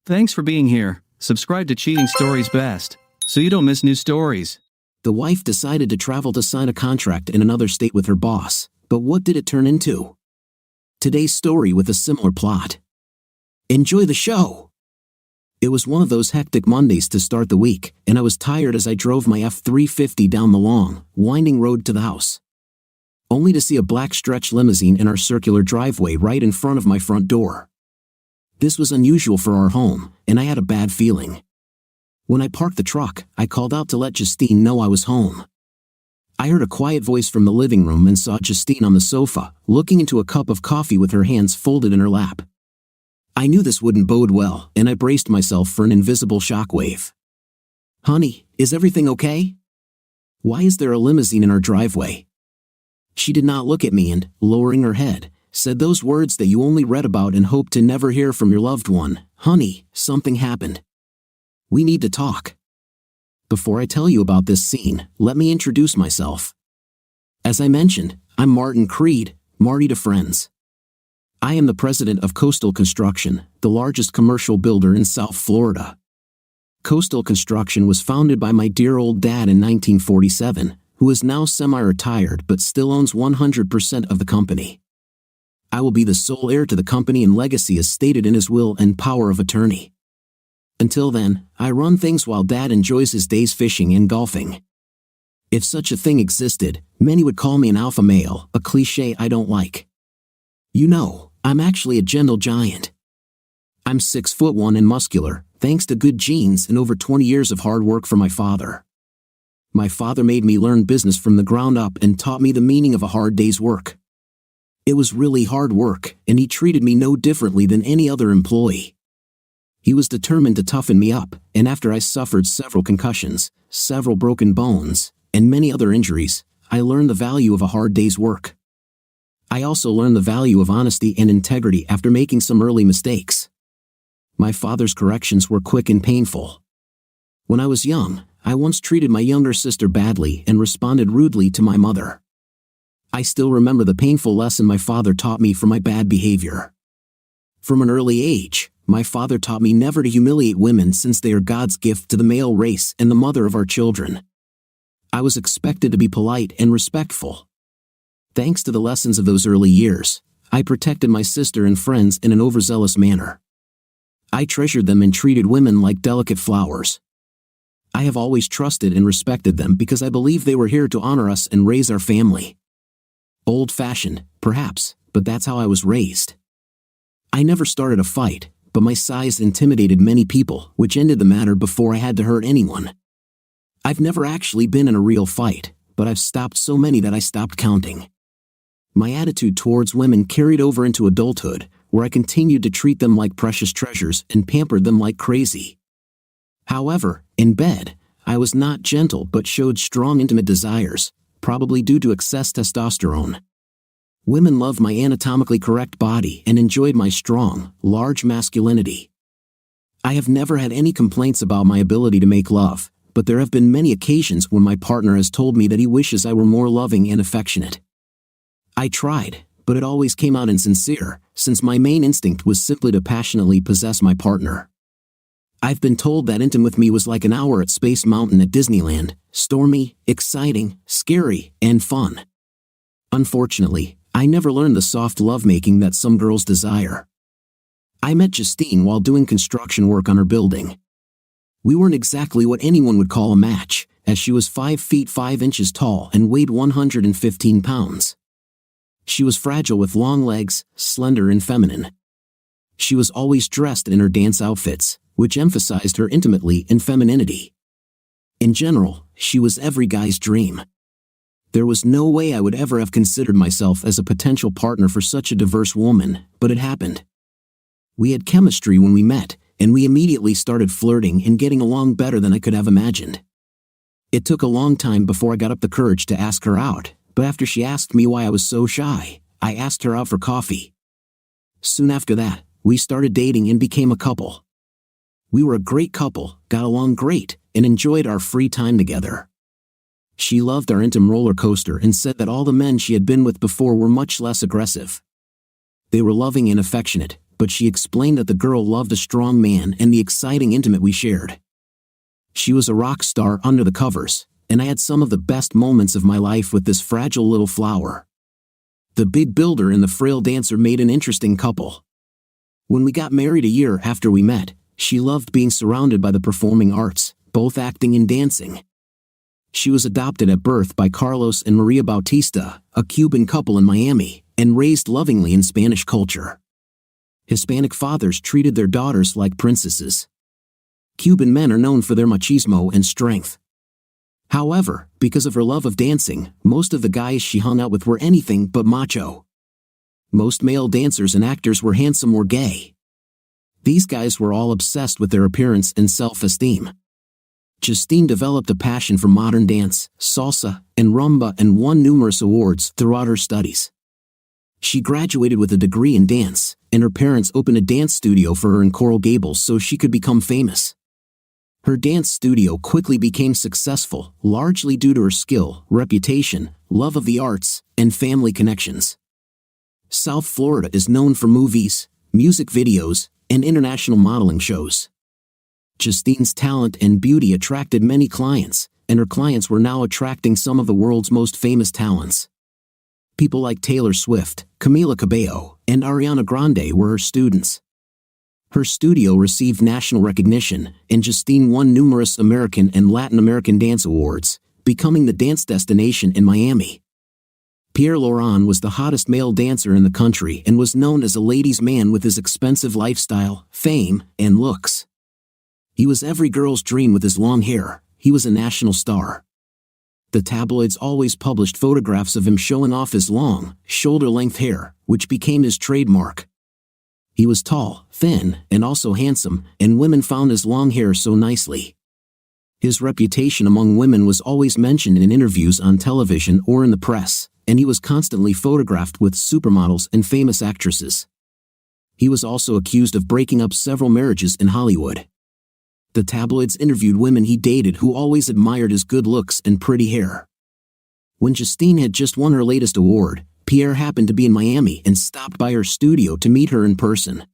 Thanks for being here. Subscribe to Cheating Stories Best, so you don't miss new stories. The wife decided to travel to sign a contract in another state with her boss, but what did it turn into? Today's story with a similar plot. Enjoy the show! It was one of those hectic Mondays to start the week, and I was tired as I drove my F-350 down the long, winding road to the house. Only to see a black stretch limousine in our circular driveway right in front of my front door. This was unusual for our home, and I had a bad feeling. When I parked the truck, I called out to let Justine know I was home. I heard a quiet voice from the living room and saw Justine on the sofa, looking into a cup of coffee with her hands folded in her lap. I knew this wouldn't bode well, and I braced myself for an invisible shockwave. "Honey, is everything okay? Why is there a limousine in our driveway?" She did not look at me and, lowering her head, said those words that you only read about and hope to never hear from your loved one. "Honey, something happened. We need to talk." Before I tell you about this scene, let me introduce myself. As I mentioned, I'm Martin Creed, Marty to friends. I am the president of Coastal Construction, the largest commercial builder in South Florida. Coastal Construction was founded by my dear old dad in 1947, who is now semi-retired but still owns 100% of the company. I will be the sole heir to the company and legacy as stated in his will and power of attorney. Until then, I run things while Dad enjoys his days fishing and golfing. If such a thing existed, many would call me an alpha male, a cliché I don't like. You know, I'm actually a gentle giant. I'm 6'1" and muscular, thanks to good genes and over 20 years of hard work from my father. My father made me learn business from the ground up and taught me the meaning of a hard day's work. It was really hard work, and he treated me no differently than any other employee. He was determined to toughen me up, and after I suffered several concussions, several broken bones, and many other injuries, I learned the value of a hard day's work. I also learned the value of honesty and integrity after making some early mistakes. My father's corrections were quick and painful. When I was young, I once treated my younger sister badly and responded rudely to my mother. I still remember the painful lesson my father taught me for my bad behavior. From an early age, my father taught me never to humiliate women since they are God's gift to the male race and the mother of our children. I was expected to be polite and respectful. Thanks to the lessons of those early years, I protected my sister and friends in an overzealous manner. I treasured them and treated women like delicate flowers. I have always trusted and respected them because I believe they were here to honor us and raise our family. Old-fashioned, perhaps, but that's how I was raised. I never started a fight, but my size intimidated many people, which ended the matter before I had to hurt anyone. I've never actually been in a real fight, but I've stopped so many that I stopped counting. My attitude towards women carried over into adulthood, where I continued to treat them like precious treasures and pampered them like crazy. However, in bed, I was not gentle but showed strong intimate desires, probably due to excess testosterone. Women loved my anatomically correct body and enjoyed my strong, large masculinity. I have never had any complaints about my ability to make love, but there have been many occasions when my partner has told me that he wishes I were more loving and affectionate. I tried, but it always came out insincere, since my main instinct was simply to passionately possess my partner. I've been told that intimacy with me was like an hour at Space Mountain at Disneyland, stormy, exciting, scary, and fun. Unfortunately, I never learned the soft lovemaking that some girls desire. I met Justine while doing construction work on her building. We weren't exactly what anyone would call a match, as she was 5 feet 5 inches tall and weighed 115 pounds. She was fragile with long legs, slender and feminine. She was always dressed in her dance outfits, which emphasized her intimacy and femininity. In general, she was every guy's dream. There was no way I would ever have considered myself as a potential partner for such a diverse woman, but it happened. We had chemistry when we met, and we immediately started flirting and getting along better than I could have imagined. It took a long time before I got up the courage to ask her out, but after she asked me why I was so shy, I asked her out for coffee. Soon after that, we started dating and became a couple. We were a great couple, got along great, and enjoyed our free time together. She loved our intimate roller coaster and said that all the men she had been with before were much less aggressive. They were loving and affectionate, but she explained that the girl loved a strong man and the exciting intimate we shared. She was a rock star under the covers, and I had some of the best moments of my life with this fragile little flower. The big builder and the frail dancer made an interesting couple. When we got married a year after we met, she loved being surrounded by the performing arts, both acting and dancing. She was adopted at birth by Carlos and Maria Bautista, a Cuban couple in Miami, and raised lovingly in Spanish culture. Hispanic fathers treated their daughters like princesses. Cuban men are known for their machismo and strength. However, because of her love of dancing, most of the guys she hung out with were anything but macho. Most male dancers and actors were handsome or gay. These guys were all obsessed with their appearance and self-esteem. Justine developed a passion for modern dance, salsa, and rumba and won numerous awards throughout her studies. She graduated with a degree in dance, and her parents opened a dance studio for her in Coral Gables so she could become famous. Her dance studio quickly became successful, largely due to her skill, reputation, love of the arts, and family connections. South Florida is known for movies, music videos, and international modeling shows. Justine's talent and beauty attracted many clients, and her clients were now attracting some of the world's most famous talents. People like Taylor Swift, Camila Cabello, and Ariana Grande were her students. Her studio received national recognition, and Justine won numerous American and Latin American dance awards, becoming the dance destination in Miami. Pierre Laurent was the hottest male dancer in the country and was known as a ladies' man with his expensive lifestyle, fame, and looks. He was every girl's dream with his long hair. He was a national star. The tabloids always published photographs of him showing off his long, shoulder-length hair, which became his trademark. He was tall, thin, and also handsome, and women found his long hair so nicely. His reputation among women was always mentioned in interviews on television or in the press, and he was constantly photographed with supermodels and famous actresses. He was also accused of breaking up several marriages in Hollywood. The tabloids interviewed women he dated who always admired his good looks and pretty hair. When Justine had just won her latest award, Pierre happened to be in Miami and stopped by her studio to meet her in person.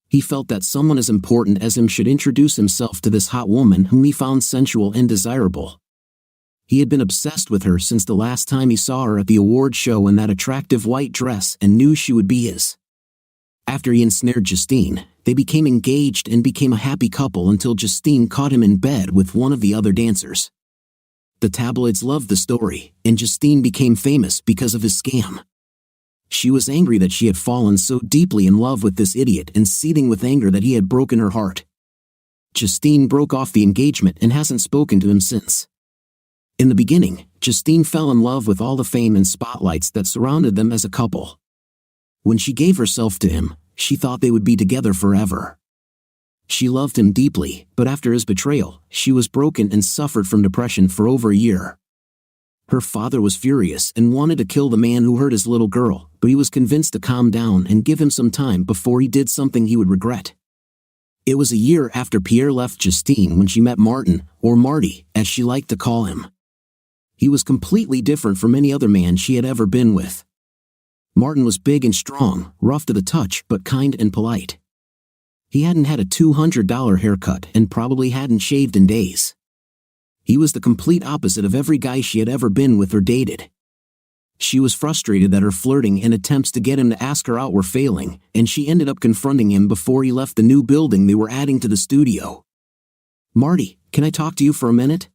He felt that someone as important as him should introduce himself to this hot woman whom he found sensual and desirable. He had been obsessed with her since the last time he saw her at the award show in that attractive white dress and knew she would be his. After he ensnared Justine, they became engaged and became a happy couple until Justine caught him in bed with one of the other dancers. The tabloids loved the story, and Justine became famous because of his scam. She was angry that she had fallen so deeply in love with this idiot and seething with anger that he had broken her heart. Justine broke off the engagement and hasn't spoken to him since. In the beginning, Justine fell in love with all the fame and spotlights that surrounded them as a couple. When she gave herself to him, she thought they would be together forever. She loved him deeply, but after his betrayal, she was broken and suffered from depression for over a year. Her father was furious and wanted to kill the man who hurt his little girl, but he was convinced to calm down and give him some time before he did something he would regret. It was a year after Pierre left Justine when she met Martin, or Marty, as she liked to call him. He was completely different from any other man she had ever been with. Martin was big and strong, rough to the touch but kind and polite. He hadn't had a $200 haircut and probably hadn't shaved in days. He was the complete opposite of every guy she had ever been with or dated. She was frustrated that her flirting and attempts to get him to ask her out were failing, and she ended up confronting him before he left the new building they were adding to the studio. "Marty, can I talk to you for a minute?"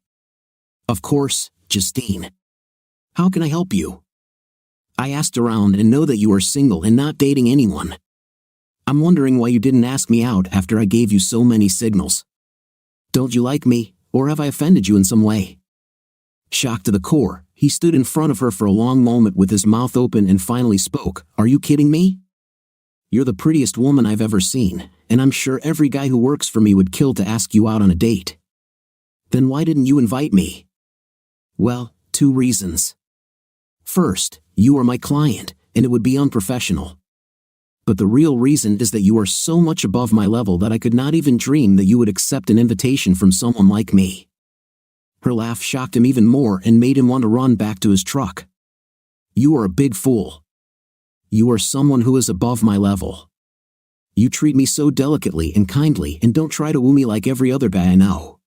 "Of course, Justine. How can I help you?" "I asked around and know that you are single and not dating anyone. I'm wondering why you didn't ask me out after I gave you so many signals. Don't you like me, or have I offended you in some way?" Shocked to the core, he stood in front of her for a long moment with his mouth open and finally spoke. "Are you kidding me? You're the prettiest woman I've ever seen, and I'm sure every guy who works for me would kill to ask you out on a date. Then why didn't you invite me?" "Well, 2 reasons. First, you are my client, and it would be unprofessional. But the real reason is that you are so much above my level that I could not even dream that you would accept an invitation from someone like me." Her laugh shocked him even more and made him want to run back to his truck. "You are a big fool. You are someone who is above my level. You treat me so delicately and kindly and don't try to woo me like every other guy I know.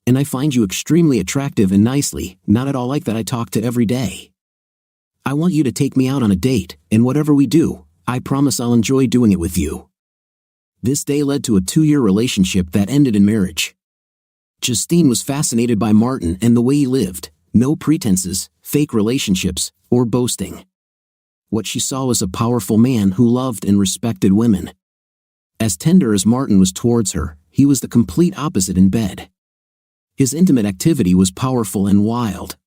And I find you extremely attractive and nicely, not at all like that I talk to every day. I want you to take me out on a date, and whatever we do, I promise I'll enjoy doing it with you." This day led to a 2-year relationship that ended in marriage. Justine was fascinated by Martin and the way he lived, no pretenses, fake relationships, or boasting. What she saw was a powerful man who loved and respected women. As tender as Martin was towards her, he was the complete opposite in bed. His intimate activity was powerful and wild.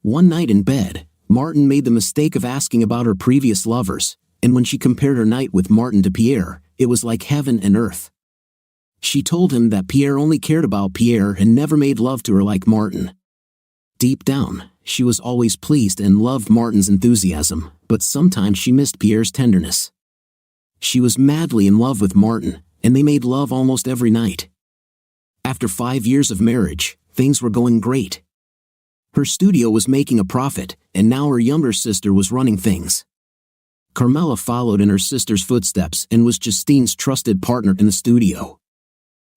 One night in bed, Martin made the mistake of asking about her previous lovers, and when she compared her night with Martin to Pierre, it was like heaven and earth. She told him that Pierre only cared about Pierre and never made love to her like Martin. Deep down, she was always pleased and loved Martin's enthusiasm, but sometimes she missed Pierre's tenderness. She was madly in love with Martin, and they made love almost every night. After 5 years of marriage, things were going great. Her studio was making a profit, and now her younger sister was running things. Carmela followed in her sister's footsteps and was Justine's trusted partner in the studio.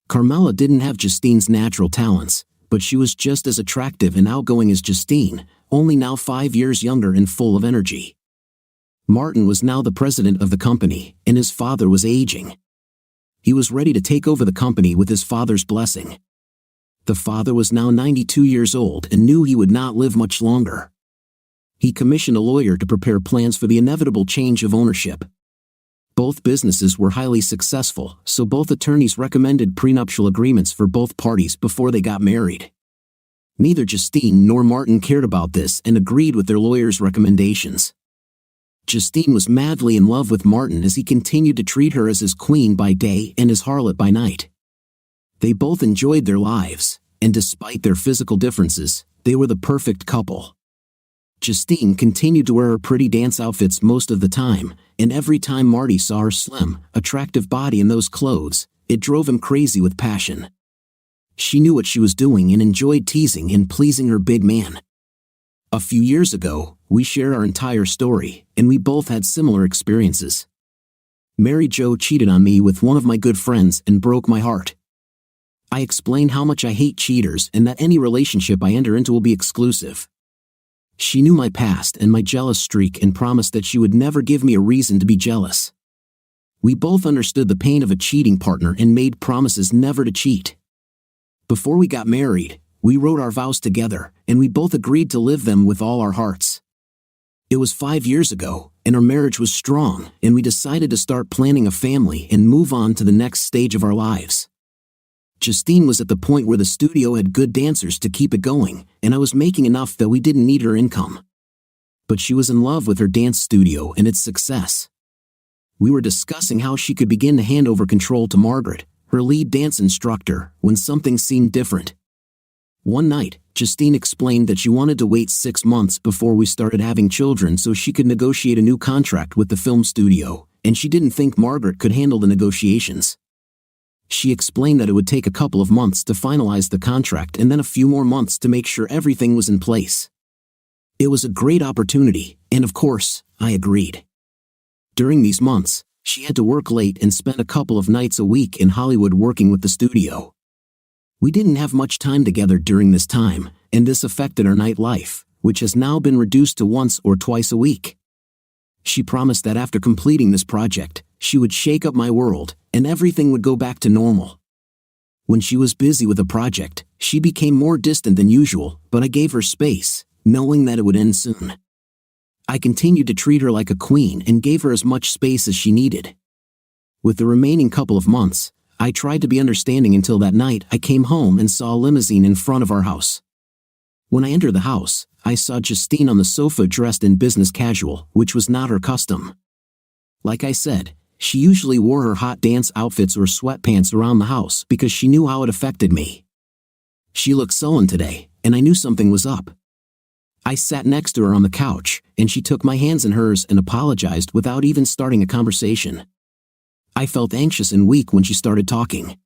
Carmela didn't have Justine's natural talents, but she was just as attractive and outgoing as Justine, only now 5 years younger and full of energy. Martin was now the president of the company, and his father was aging. He was ready to take over the company with his father's blessing. The father was now 92 years old and knew he would not live much longer. He commissioned a lawyer to prepare plans for the inevitable change of ownership. Both businesses were highly successful, so both attorneys recommended prenuptial agreements for both parties before they got married. Neither Justine nor Martin cared about this and agreed with their lawyer's recommendations. Justine was madly in love with Martin as he continued to treat her as his queen by day and his harlot by night. They both enjoyed their lives, and despite their physical differences, they were the perfect couple. Justine continued to wear her pretty dance outfits most of the time, and every time Marty saw her slim, attractive body in those clothes, it drove him crazy with passion. She knew what she was doing and enjoyed teasing and pleasing her big man. A few years ago, we shared our entire story, and we both had similar experiences. Mary Jo cheated on me with one of my good friends and broke my heart. I explained how much I hate cheaters and that any relationship I enter into will be exclusive. She knew my past and my jealous streak and promised that she would never give me a reason to be jealous. We both understood the pain of a cheating partner and made promises never to cheat. Before we got married, we wrote our vows together, and we both agreed to live them with all our hearts. It was 5 years ago, and our marriage was strong, and we decided to start planning a family and move on to the next stage of our lives. Justine was at the point where the studio had good dancers to keep it going, and I was making enough that we didn't need her income. But she was in love with her dance studio and its success. We were discussing how she could begin to hand over control to Margaret, her lead dance instructor, when something seemed different. One night, Justine explained that she wanted to wait 6 months before we started having children so she could negotiate a new contract with the film studio, and she didn't think Margaret could handle the negotiations. She explained that it would take a couple of months to finalize the contract and then a few more months to make sure everything was in place. It was a great opportunity, and of course, I agreed. During these months, she had to work late and spent a couple of nights a week in Hollywood working with the studio. We didn't have much time together during this time, and this affected our nightlife, which has now been reduced to once or twice a week. She promised that after completing this project, she would shake up my world, and everything would go back to normal. When she was busy with a project, she became more distant than usual, but I gave her space, knowing that it would end soon. I continued to treat her like a queen and gave her as much space as she needed. With the remaining couple of months, I tried to be understanding until that night I came home and saw a limousine in front of our house. When I entered the house, I saw Justine on the sofa dressed in business casual, which was not her custom. Like I said, she usually wore her hot dance outfits or sweatpants around the house because she knew how it affected me. She looked sullen today, and I knew something was up. I sat next to her on the couch, and she took my hands in hers and apologized without even starting a conversation. I felt anxious and weak when she started talking.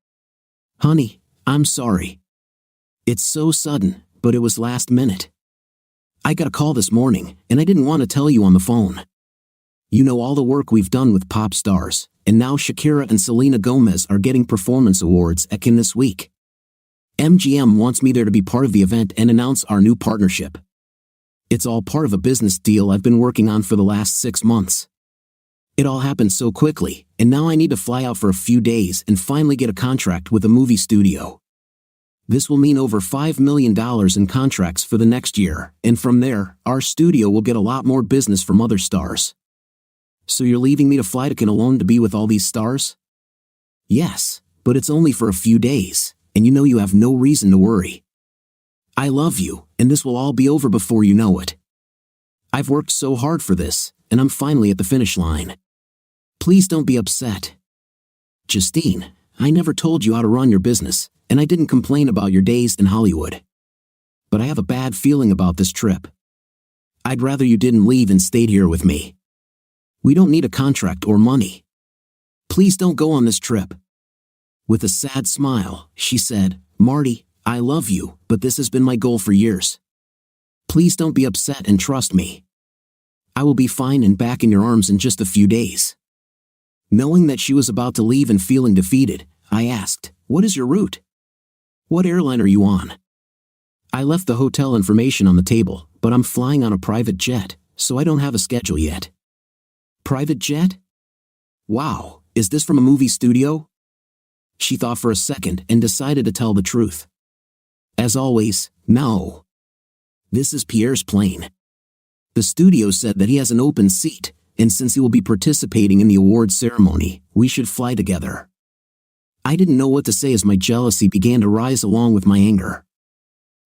"Honey, I'm sorry. It's so sudden, but it was last minute. I got a call this morning, and I didn't want to tell you on the phone. You know all the work we've done with pop stars, and now Shakira and Selena Gomez are getting performance awards at Cannes this week. MGM wants me there to be part of the event and announce our new partnership. It's all part of a business deal I've been working on for the last 6 months. It all happened so quickly, and now I need to fly out for a few days and finally get a contract with a movie studio. This will mean over $5 million in contracts for the next year, and from there, our studio will get a lot more business from other stars. So you're leaving me to fly to Cannes alone to be with all these stars? Yes, but it's only for a few days, and you know you have no reason to worry. I love you, and this will all be over before you know it. I've worked so hard for this, and I'm finally at the finish line. Please don't be upset. Justine, I never told you how to run your business, and I didn't complain about your days in Hollywood. But I have a bad feeling about this trip. I'd rather you didn't leave and stayed here with me. We don't need a contract or money. Please don't go on this trip. With a sad smile, she said, Marty, I love you, but this has been my goal for years. Please don't be upset and trust me. I will be fine and back in your arms in just a few days. Knowing that she was about to leave and feeling defeated, I asked, what is your route? What airline are you on? I left the hotel information on the table, but I'm flying on a private jet, so I don't have a schedule yet. Private jet? Wow, is this from a movie studio? She thought for a second and decided to tell the truth. As always, no. This is Pierre's plane. The studio said that he has an open seat, and since he will be participating in the awards ceremony, we should fly together. I didn't know what to say as my jealousy began to rise along with my anger.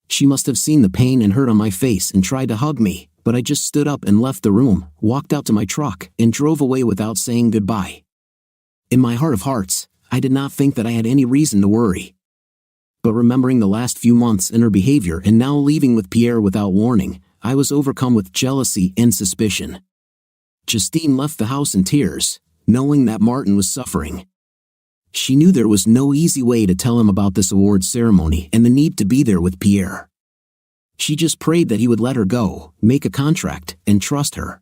She must have seen the pain and hurt on my face and tried to hug me, but I just stood up and left the room, walked out to my truck, and drove away without saying goodbye. In my heart of hearts, I did not think that I had any reason to worry. But remembering the last few months and her behavior and now leaving with Pierre without warning, I was overcome with jealousy and suspicion. Justine left the house in tears, knowing that Martin was suffering. She knew there was no easy way to tell him about this awards ceremony and the need to be there with Pierre. She just prayed that he would let her go, make a contract, and trust her.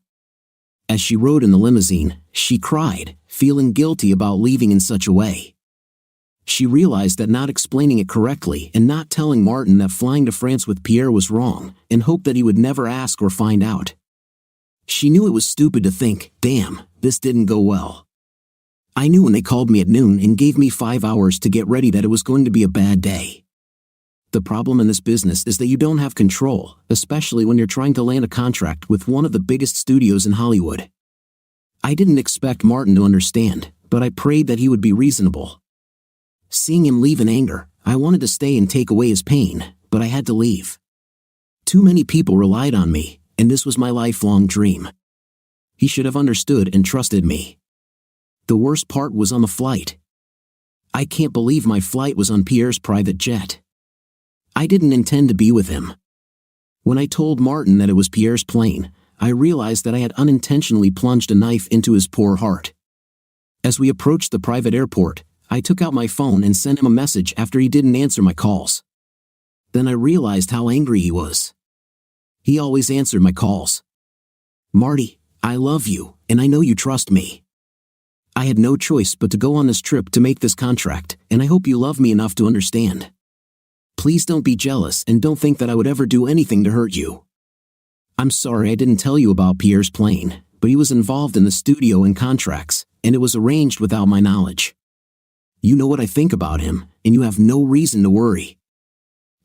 As she rode in the limousine, she cried, feeling guilty about leaving in such a way. She realized that not explaining it correctly and not telling Martin that flying to France with Pierre was wrong, and hoped that he would never ask or find out. She knew it was stupid to think, damn, this didn't go well. I knew when they called me at noon and gave me 5 hours to get ready that it was going to be a bad day. The problem in this business is that you don't have control, especially when you're trying to land a contract with one of the biggest studios in Hollywood. I didn't expect Martin to understand, but I prayed that he would be reasonable. Seeing him leave in anger, I wanted to stay and take away his pain, but I had to leave. Too many people relied on me, and this was my lifelong dream. He should have understood and trusted me. The worst part was on the flight. I can't believe my flight was on Pierre's private jet. I didn't intend to be with him. When I told Martin that it was Pierre's plane, I realized that I had unintentionally plunged a knife into his poor heart. As we approached the private airport, I took out my phone and sent him a message after he didn't answer my calls. Then I realized how angry he was. He always answered my calls. Marty, I love you, and I know you trust me. I had no choice but to go on this trip to make this contract, and I hope you love me enough to understand. Please don't be jealous and don't think that I would ever do anything to hurt you. I'm sorry I didn't tell you about Pierre's plane, but he was involved in the studio and contracts, and it was arranged without my knowledge. You know what I think about him, and you have no reason to worry.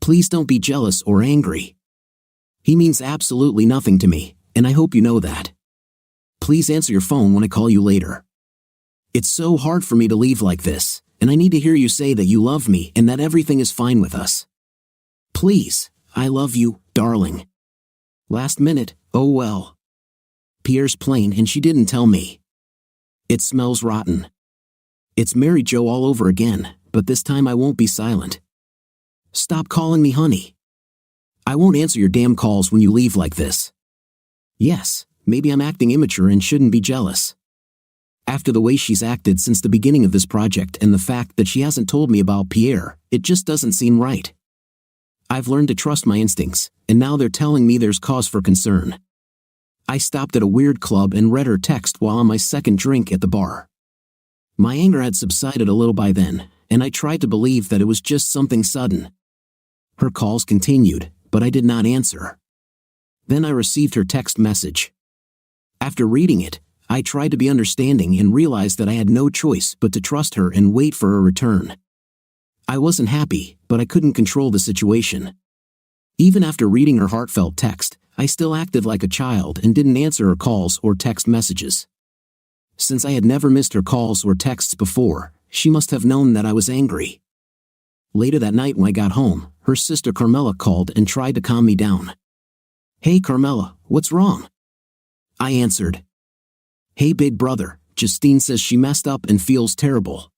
Please don't be jealous or angry. He means absolutely nothing to me, and I hope you know that. Please answer your phone when I call you later. It's so hard for me to leave like this, and I need to hear you say that you love me and that everything is fine with us. Please, I love you, darling. Last minute, oh well. Pierre's plane and she didn't tell me. It smells rotten. It's Mary Jo all over again, but this time I won't be silent. Stop calling me honey. I won't answer your damn calls when you leave like this. Yes, maybe I'm acting immature and shouldn't be jealous. After the way she's acted since the beginning of this project and the fact that she hasn't told me about Pierre, it just doesn't seem right. I've learned to trust my instincts, and now they're telling me there's cause for concern. I stopped at a weird club and read her text while on my second drink at the bar. My anger had subsided a little by then, and I tried to believe that it was just something sudden. Her calls continued, but I did not answer. Then I received her text message. After reading it, I tried to be understanding and realized that I had no choice but to trust her and wait for her return. I wasn't happy, but I couldn't control the situation. Even after reading her heartfelt text, I still acted like a child and didn't answer her calls or text messages. Since I had never missed her calls or texts before, she must have known that I was angry. Later that night when I got home, her sister Carmela called and tried to calm me down. "Hey Carmela, what's wrong?" I answered. "Hey big brother, Justine says she messed up and feels terrible.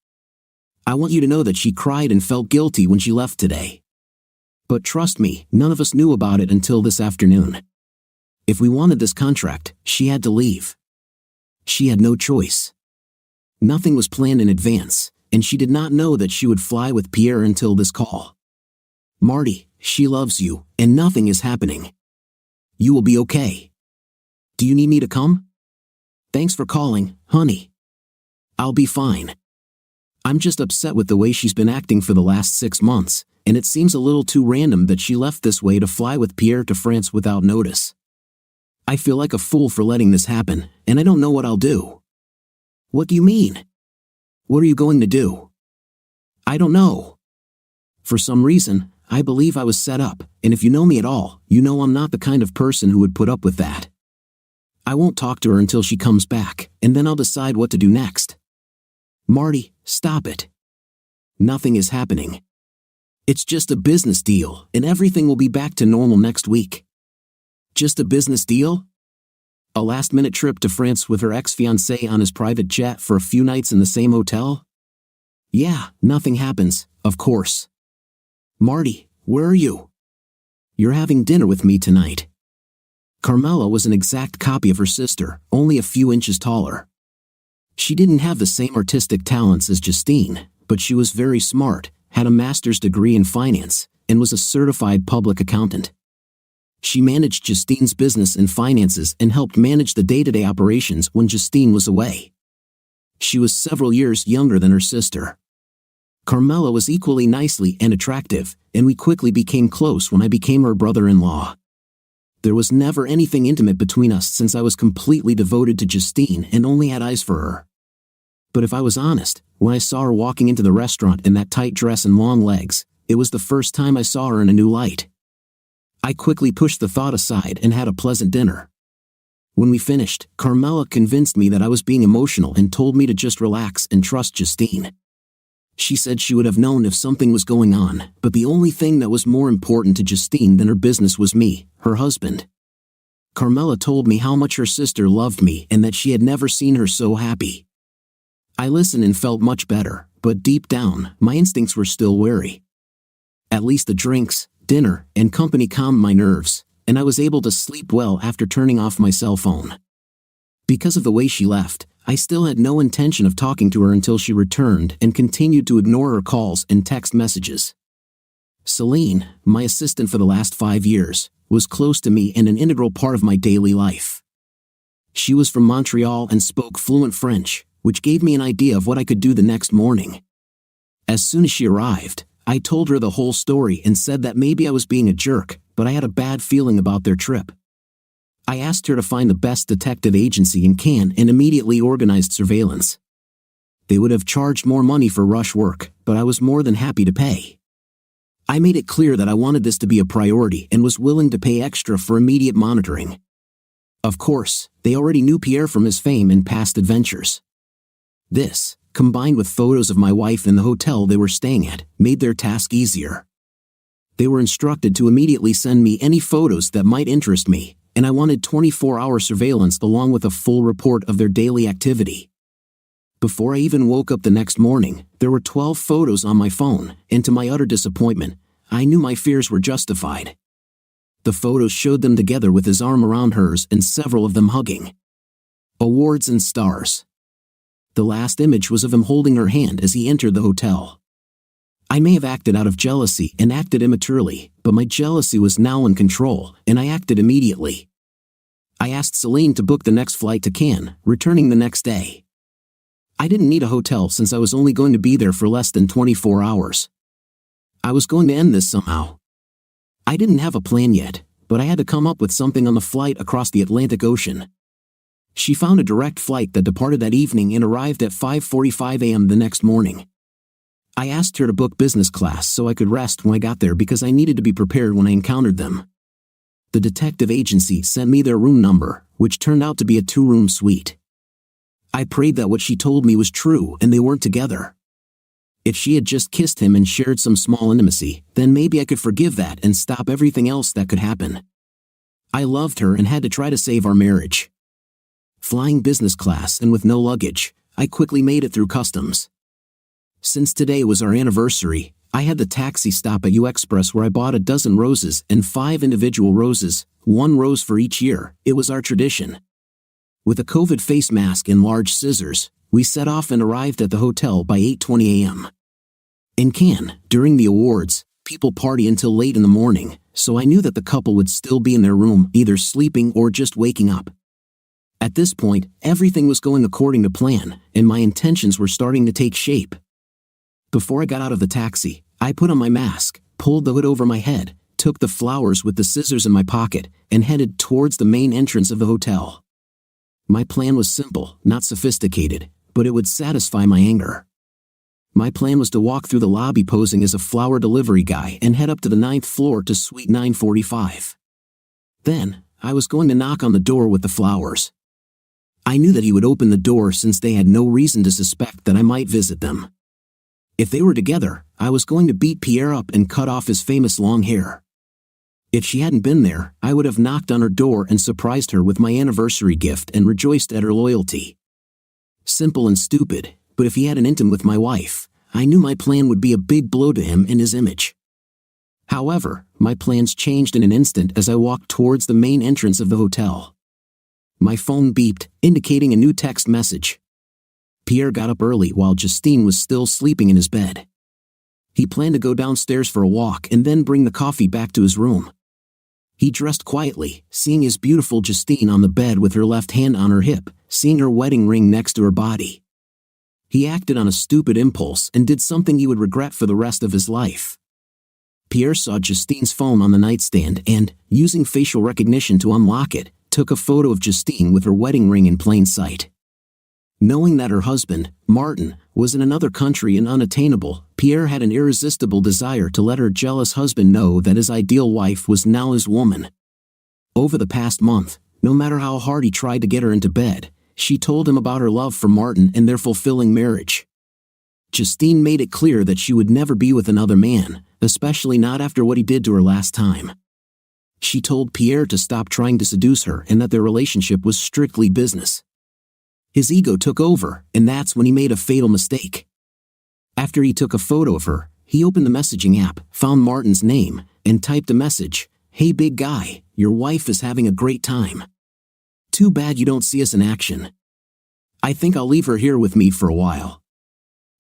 I want you to know that she cried and felt guilty when she left today. But trust me, none of us knew about it until this afternoon. If we wanted this contract, she had to leave. She had no choice. Nothing was planned in advance, and she did not know that she would fly with Pierre until this call. Marty, she loves you, and nothing is happening. You will be okay. Do you need me to come? Thanks for calling, honey. I'll be fine. I'm just upset with the way she's been acting for the last 6 months, and it seems a little too random that she left this way to fly with Pierre to France without notice. I feel like a fool for letting this happen, and I don't know what I'll do." "What do you mean? What are you going to do?" "I don't know. For some reason, I believe I was set up, and if you know me at all, you know I'm not the kind of person who would put up with that. I won't talk to her until she comes back, and then I'll decide what to do next." "Marty, stop it. Nothing is happening. It's just a business deal, and everything will be back to normal next week." "Just a business deal? A last-minute trip to France with her ex-fiancé on his private jet for a few nights in the same hotel? Yeah, nothing happens, of course. Marty, where are you? You're having dinner with me tonight." Carmela was an exact copy of her sister, only a few inches taller. She didn't have the same artistic talents as Justine, but she was very smart, had a master's degree in finance, and was a certified public accountant. She managed Justine's business and finances and helped manage the day-to-day operations when Justine was away. She was several years younger than her sister. Carmela was equally nicely and attractive, and we quickly became close when I became her brother-in-law. There was never anything intimate between us since I was completely devoted to Justine and only had eyes for her. But if I was honest, when I saw her walking into the restaurant in that tight dress and long legs, it was the first time I saw her in a new light. I quickly pushed the thought aside and had a pleasant dinner. When we finished, Carmela convinced me that I was being emotional and told me to just relax and trust Justine. She said she would have known if something was going on, but the only thing that was more important to Justine than her business was me, her husband. Carmela told me how much her sister loved me and that she had never seen her so happy. I listened and felt much better, but deep down, my instincts were still wary. At least the drinks, dinner, and company calmed my nerves, and I was able to sleep well after turning off my cell phone. Because of the way she left, I still had no intention of talking to her until she returned and continued to ignore her calls and text messages. Celine, my assistant for the last 5 years, was close to me and an integral part of my daily life. She was from Montreal and spoke fluent French, which gave me an idea of what I could do the next morning. As soon as she arrived, I told her the whole story and said that maybe I was being a jerk, but I had a bad feeling about their trip. I asked her to find the best detective agency in Cannes and immediately organized surveillance. They would have charged more money for rush work, but I was more than happy to pay. I made it clear that I wanted this to be a priority and was willing to pay extra for immediate monitoring. Of course, they already knew Pierre from his fame and past adventures. This, combined with photos of my wife in the hotel they were staying at, made their task easier. They were instructed to immediately send me any photos that might interest me, and I wanted 24-hour surveillance along with a full report of their daily activity. Before I even woke up the next morning, there were 12 photos on my phone, and to my utter disappointment, I knew my fears were justified. The photos showed them together with his arm around hers and several of them hugging. Awards and stars. The last image was of him holding her hand as he entered the hotel. I may have acted out of jealousy and acted immaturely, but my jealousy was now in control, and I acted immediately. I asked Celine to book the next flight to Cannes, returning the next day. I didn't need a hotel since I was only going to be there for less than 24 hours. I was going to end this somehow. I didn't have a plan yet, but I had to come up with something on the flight across the Atlantic Ocean. She found a direct flight that departed that evening and arrived at 5:45 a.m. the next morning. I asked her to book business class so I could rest when I got there because I needed to be prepared when I encountered them. The detective agency sent me their room number, which turned out to be a 2-room suite. I prayed that what she told me was true and they weren't together. If she had just kissed him and shared some small intimacy, then maybe I could forgive that and stop everything else that could happen. I loved her and had to try to save our marriage. Flying business class and with no luggage, I quickly made it through customs. Since today was our anniversary, I had the taxi stop at U Express where I bought a dozen roses and 5 individual roses, 1 rose for each year. It was our tradition. With a COVID face mask and large scissors, we set off and arrived at the hotel by 8:20 a.m. In Cannes, during the awards, people party until late in the morning, so I knew that the couple would still be in their room, either sleeping or just waking up. At this point, everything was going according to plan, and my intentions were starting to take shape. Before I got out of the taxi, I put on my mask, pulled the hood over my head, took the flowers with the scissors in my pocket, and headed towards the main entrance of the hotel. My plan was simple, not sophisticated, but it would satisfy my anger. My plan was to walk through the lobby posing as a flower delivery guy and head up to the 9th floor to suite 945. Then, I was going to knock on the door with the flowers. I knew that he would open the door since they had no reason to suspect that I might visit them. If they were together, I was going to beat Pierre up and cut off his famous long hair. If she hadn't been there, I would have knocked on her door and surprised her with my anniversary gift and rejoiced at her loyalty. Simple and stupid, but if he had an intimate with my wife, I knew my plan would be a big blow to him and his image. However, my plans changed in an instant as I walked towards the main entrance of the hotel. My phone beeped, indicating a new text message. Pierre got up early while Justine was still sleeping in his bed. He planned to go downstairs for a walk and then bring the coffee back to his room. He dressed quietly, seeing his beautiful Justine on the bed with her left hand on her hip, seeing her wedding ring next to her body. He acted on a stupid impulse and did something he would regret for the rest of his life. Pierre saw Justine's phone on the nightstand and, using facial recognition to unlock it, took a photo of Justine with her wedding ring in plain sight. Knowing that her husband, Martin, was in another country and unattainable, Pierre had an irresistible desire to let her jealous husband know that his ideal wife was now his woman. Over the past month, no matter how hard he tried to get her into bed, she told him about her love for Martin and their fulfilling marriage. Justine made it clear that she would never be with another man, especially not after what he did to her last time. She told Pierre to stop trying to seduce her and that their relationship was strictly business. His ego took over, and that's when he made a fatal mistake. After he took a photo of her, he opened the messaging app, found Martin's name, and typed a message, "Hey big guy, your wife is having a great time. Too bad you don't see us in action. I think I'll leave her here with me for a while."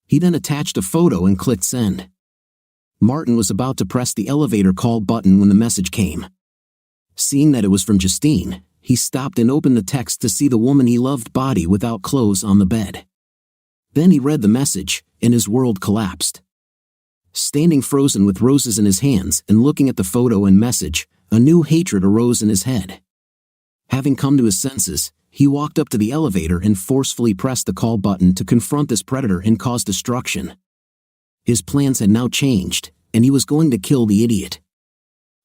He then attached a photo and clicked send. Martin was about to press the elevator call button when the message came. Seeing that it was from Justine, he stopped and opened the text to see the woman he loved body without clothes on the bed. Then he read the message, and his world collapsed. Standing frozen with roses in his hands and looking at the photo and message, a new hatred arose in his head. Having come to his senses, he walked up to the elevator and forcefully pressed the call button to confront this predator and cause destruction. His plans had now changed, and he was going to kill the idiot.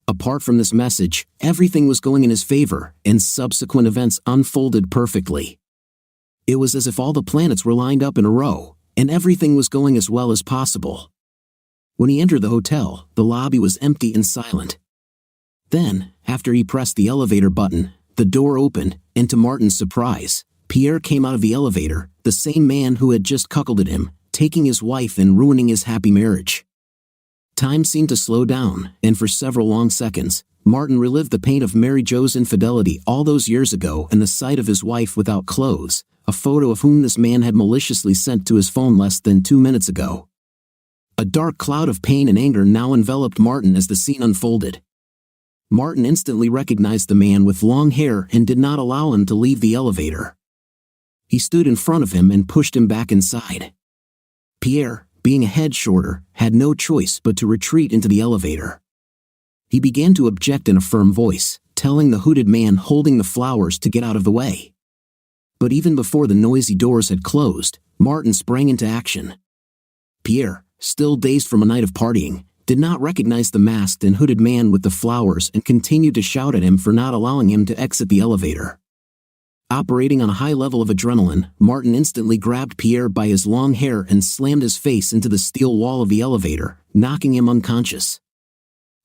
Apart from this message, everything was going in his favor, and subsequent events unfolded perfectly. It was as if all the planets were lined up in a row, and everything was going as well as possible. When he entered the hotel, the lobby was empty and silent. Then, after he pressed the elevator button, the door opened, and to Martin's surprise, Pierre came out of the elevator, the same man who had just cuckolded him, taking his wife and ruining his happy marriage. Time seemed to slow down, and for several long seconds, Martin relived the pain of Mary Jo's infidelity all those years ago and the sight of his wife without clothes, a photo of whom this man had maliciously sent to his phone less than 2 minutes ago. A dark cloud of pain and anger now enveloped Martin as the scene unfolded. Martin instantly recognized the man with long hair and did not allow him to leave the elevator. He stood in front of him and pushed him back inside. Pierre, being a head shorter, had no choice but to retreat into the elevator. He began to object in a firm voice, telling the hooded man holding the flowers to get out of the way. But even before the noisy doors had closed, Martin sprang into action. Pierre, still dazed from a night of partying, did not recognize the masked and hooded man with the flowers and continued to shout at him for not allowing him to exit the elevator. Operating on a high level of adrenaline, Martin instantly grabbed Pierre by his long hair and slammed his face into the steel wall of the elevator, knocking him unconscious.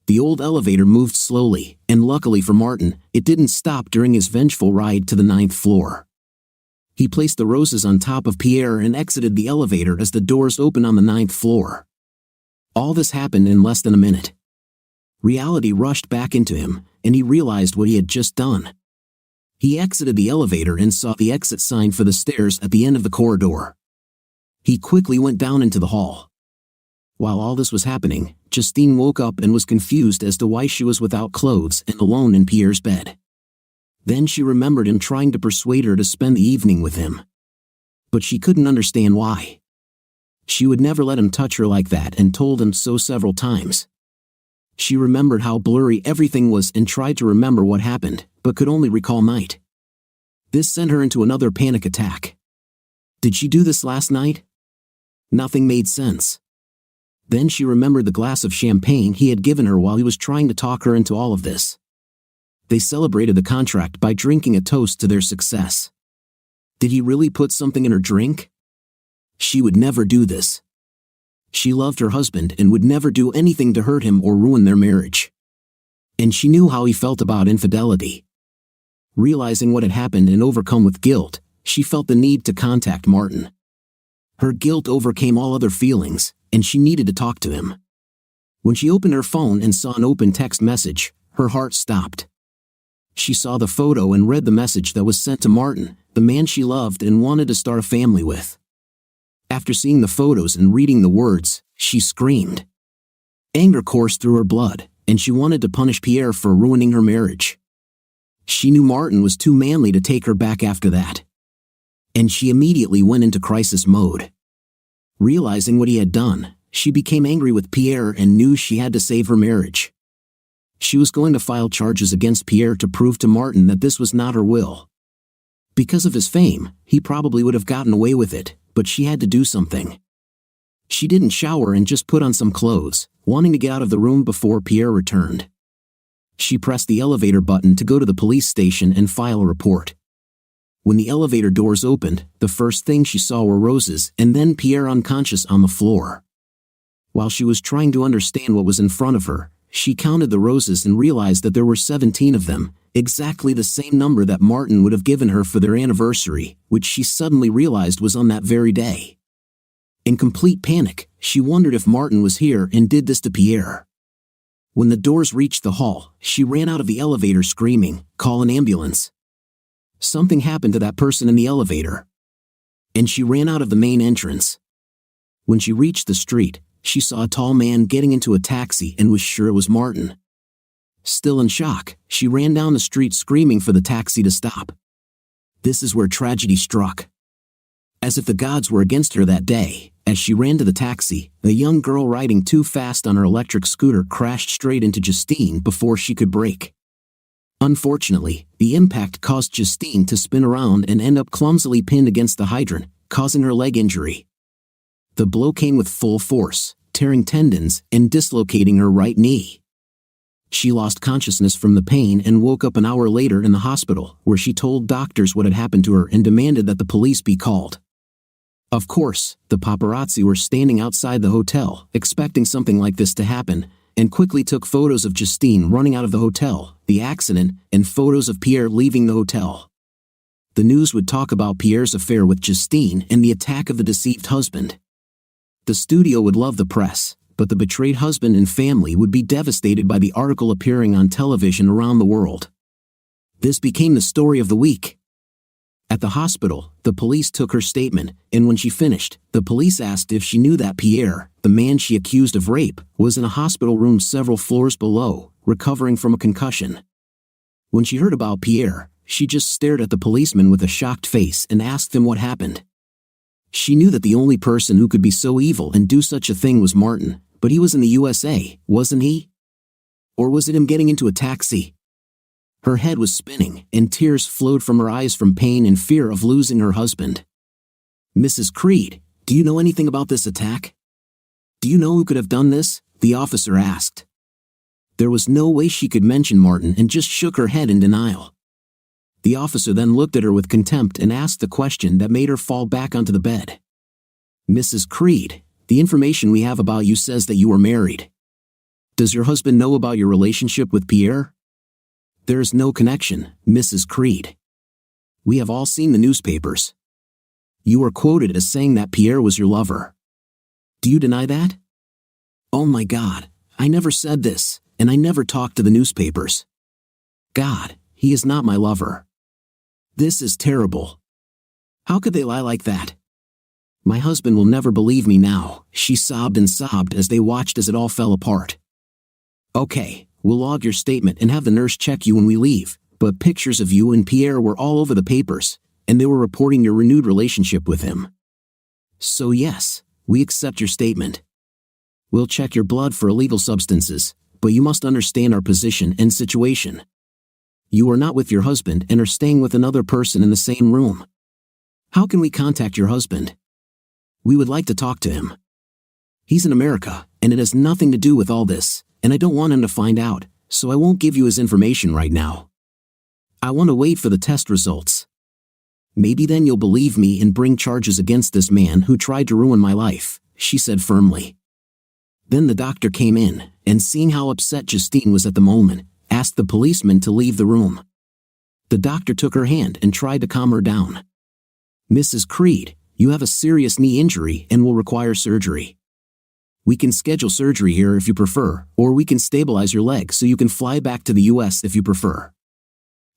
The old elevator moved slowly, and luckily for Martin, it didn't stop during his vengeful ride to the 9th floor. He placed the roses on top of Pierre and exited the elevator as the doors opened on the 9th floor. All this happened in less than a minute. Reality rushed back into him, and he realized what he had just done. He exited the elevator and saw the exit sign for the stairs at the end of the corridor. He quickly went down into the hall. While all this was happening, Justine woke up and was confused as to why she was without clothes and alone in Pierre's bed. Then she remembered him trying to persuade her to spend the evening with him. But she couldn't understand why. She would never let him touch her like that and told him so several times. She remembered how blurry everything was and tried to remember what happened, but could only recall night. This sent her into another panic attack. Did she do this last night? Nothing made sense. Then she remembered the glass of champagne he had given her while he was trying to talk her into all of this. They celebrated the contract by drinking a toast to their success. Did he really put something in her drink? She would never do this. She loved her husband and would never do anything to hurt him or ruin their marriage. And she knew how he felt about infidelity. Realizing what had happened and overcome with guilt, she felt the need to contact Martin. Her guilt overcame all other feelings, and she needed to talk to him. When she opened her phone and saw an open text message, her heart stopped. She saw the photo and read the message that was sent to Martin, the man she loved and wanted to start a family with. After seeing the photos and reading the words, she screamed. Anger coursed through her blood, and she wanted to punish Pierre for ruining her marriage. She knew Martin was too manly to take her back after that. And she immediately went into crisis mode. Realizing what he had done, she became angry with Pierre and knew she had to save her marriage. She was going to file charges against Pierre to prove to Martin that this was not her will. Because of his fame, he probably would have gotten away with it, but she had to do something. She didn't shower and just put on some clothes, wanting to get out of the room before Pierre returned. She pressed the elevator button to go to the police station and file a report. When the elevator doors opened, the first thing she saw were roses and then Pierre unconscious on the floor. While she was trying to understand what was in front of her, she counted the roses and realized that there were 17 of them, exactly the same number that Martin would have given her for their anniversary, which she suddenly realized was on that very day. In complete panic, she wondered if Martin was here and did this to Pierre. When the doors reached the hall, she ran out of the elevator screaming, "Call an ambulance." Something happened to that person in the elevator. And she ran out of the main entrance. When she reached the street, she saw a tall man getting into a taxi and was sure it was Martin. Still in shock, she ran down the street screaming for the taxi to stop. This is where tragedy struck. As if the gods were against her that day, as she ran to the taxi, a young girl riding too fast on her electric scooter crashed straight into Justine before she could brake. Unfortunately, the impact caused Justine to spin around and end up clumsily pinned against the hydrant, causing her leg injury. The blow came with full force, tearing tendons and dislocating her right knee. She lost consciousness from the pain and woke up an hour later in the hospital, where she told doctors what had happened to her and demanded that the police be called. Of course, the paparazzi were standing outside the hotel, expecting something like this to happen, and quickly took photos of Justine running out of the hotel, the accident, and photos of Pierre leaving the hotel. The news would talk about Pierre's affair with Justine and the attack of the deceived husband. The studio would love the press, but the betrayed husband and family would be devastated by the article appearing on television around the world. This became the story of the week. At the hospital, the police took her statement, and when she finished, the police asked if she knew that Pierre, the man she accused of rape, was in a hospital room several floors below, recovering from a concussion. When she heard about Pierre, she just stared at the policeman with a shocked face and asked him what happened. She knew that the only person who could be so evil and do such a thing was Martin, but he was in the USA, wasn't he? Or was it him getting into a taxi? Her head was spinning, and tears flowed from her eyes from pain and fear of losing her husband. "Mrs. Creed, do you know anything about this attack? Do you know who could have done this?" the officer asked. There was no way she could mention Martin and just shook her head in denial. The officer then looked at her with contempt and asked the question that made her fall back onto the bed. "Mrs. Creed, the information we have about you says that you were married. Does your husband know about your relationship with Pierre?" "There is no connection, Mrs. Creed. We have all seen the newspapers. You were quoted as saying that Pierre was your lover. Do you deny that?" "Oh my God, I never said this, and I never talked to the newspapers. God, he is not my lover. This is terrible. How could they lie like that? My husband will never believe me now," she sobbed and sobbed as they watched as it all fell apart. "Okay, we'll log your statement and have the nurse check you when we leave, but pictures of you and Pierre were all over the papers, and they were reporting your renewed relationship with him. So yes, we accept your statement. We'll check your blood for illegal substances, but you must understand our position and situation. You are not with your husband and are staying with another person in the same room. How can we contact your husband? We would like to talk to him. He's in America, and it has nothing to do with all this, and I don't want him to find out, so I won't give you his information right now. I want to wait for the test results. Maybe then you'll believe me and bring charges against this man who tried to ruin my life," she said firmly. Then the doctor came in, and seeing how upset Justine was at the moment, asked the policeman to leave the room. The doctor took her hand and tried to calm her down. "Mrs. Creed, you have a serious knee injury and will require surgery. We can schedule surgery here if you prefer, or we can stabilize your leg so you can fly back to the US if you prefer.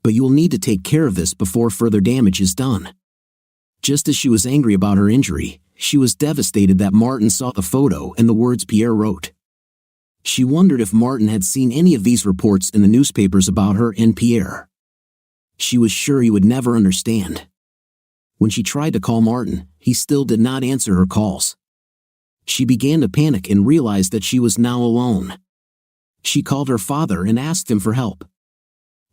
But you will need to take care of this before further damage is done." Just as she was angry about her injury, she was devastated that Martin saw the photo and the words Pierre wrote. She wondered if Martin had seen any of these reports in the newspapers about her and Pierre. She was sure he would never understand. When she tried to call Martin, he still did not answer her calls. She began to panic and realized that she was now alone. She called her father and asked him for help.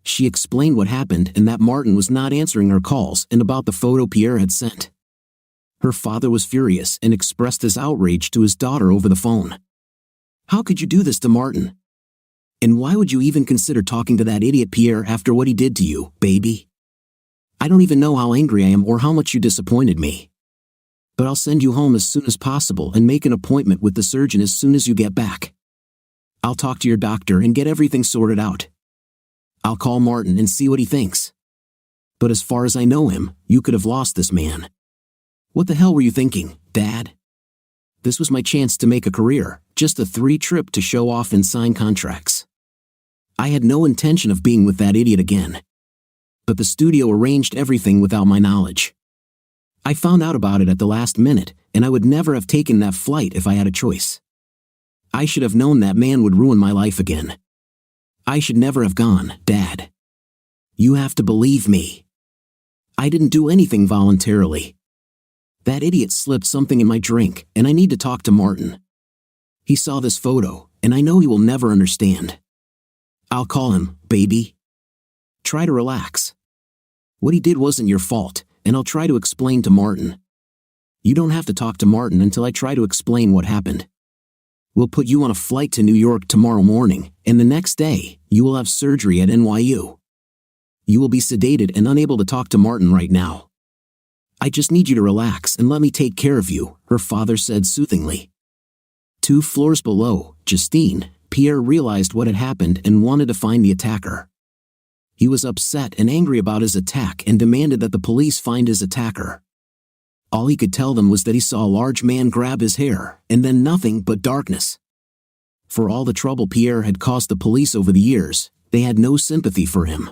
She explained what happened and that Martin was not answering her calls and about the photo Pierre had sent. Her father was furious and expressed his outrage to his daughter over the phone. "How could you do this to Martin? And why would you even consider talking to that idiot Pierre after what he did to you, baby? I don't even know how angry I am or how much you disappointed me. But I'll send you home as soon as possible and make an appointment with the surgeon as soon as you get back. I'll talk to your doctor and get everything sorted out. I'll call Martin and see what he thinks. But as far as I know him, you could have lost this man. What the hell were you thinking, Dad? This was my chance to make a career, just a 3 trip to show off and sign contracts. I had no intention of being with that idiot again. But the studio arranged everything without my knowledge. I found out about it at the last minute, and I would never have taken that flight if I had a choice. I should have known that man would ruin my life again. I should never have gone, Dad. You have to believe me. I didn't do anything voluntarily. That idiot slipped something in my drink, and I need to talk to Martin. He saw this photo, and I know he will never understand. I'll call him, baby. Try to relax. What he did wasn't your fault, and I'll try to explain to Martin. You don't have to talk to Martin until I try to explain what happened. We'll put you on a flight to New York tomorrow morning, and the next day, you will have surgery at NYU. You will be sedated and unable to talk to Martin right now. I just need you to relax and let me take care of you, her father said soothingly. 2 floors below, Justine, Pierre realized what had happened and wanted to find the attacker. He was upset and angry about his attack and demanded that the police find his attacker. All he could tell them was that he saw a large man grab his hair, and then nothing but darkness. For all the trouble Pierre had caused the police over the years, they had no sympathy for him.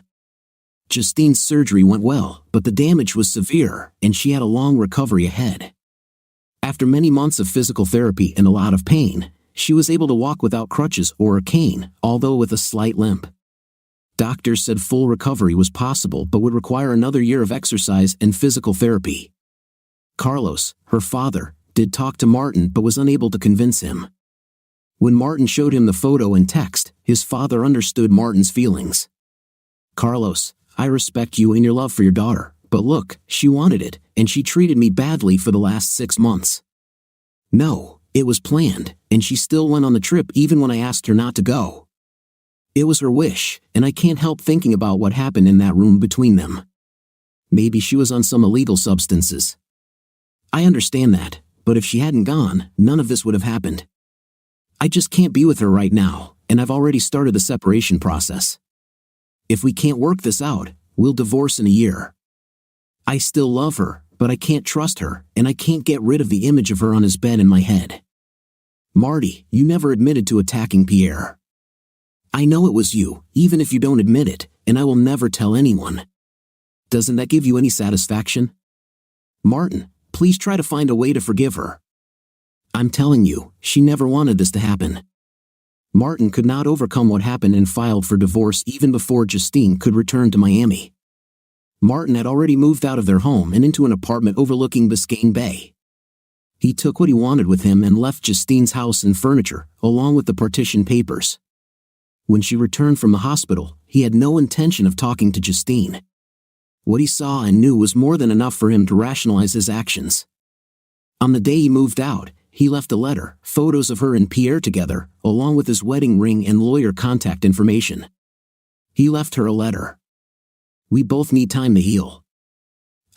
Justine's surgery went well, but the damage was severe, and she had a long recovery ahead. After many months of physical therapy and a lot of pain, she was able to walk without crutches or a cane, although with a slight limp. Doctors said full recovery was possible but would require another year of exercise and physical therapy. Carlos, her father, did talk to Martin but was unable to convince him. When Martin showed him the photo and text, his father understood Martin's feelings. "Carlos, I respect you and your love for your daughter, but look, she wanted it, and she treated me badly for the last 6 months. No, it was planned, and she still went on the trip even when I asked her not to go. It was her wish, and I can't help thinking about what happened in that room between them. Maybe she was on some illegal substances. I understand that, but if she hadn't gone, none of this would have happened. I just can't be with her right now, and I've already started the separation process. If we can't work this out, we'll divorce in a year. I still love her, but I can't trust her, and I can't get rid of the image of her on his bed in my head. Marty, you never admitted to attacking Pierre. I know it was you, even if you don't admit it, and I will never tell anyone. Doesn't that give you any satisfaction? Martin, please try to find a way to forgive her. I'm telling you, she never wanted this to happen." Martin could not overcome what happened and filed for divorce even before Justine could return to Miami. Martin had already moved out of their home and into an apartment overlooking Biscayne Bay. He took what he wanted with him and left Justine's house and furniture, along with the partition papers. When she returned from the hospital, he had no intention of talking to Justine. What he saw and knew was more than enough for him to rationalize his actions. On the day he moved out, he left a letter, photos of her and Pierre together, along with his wedding ring and lawyer contact information. He left her a letter. "We both need time to heal.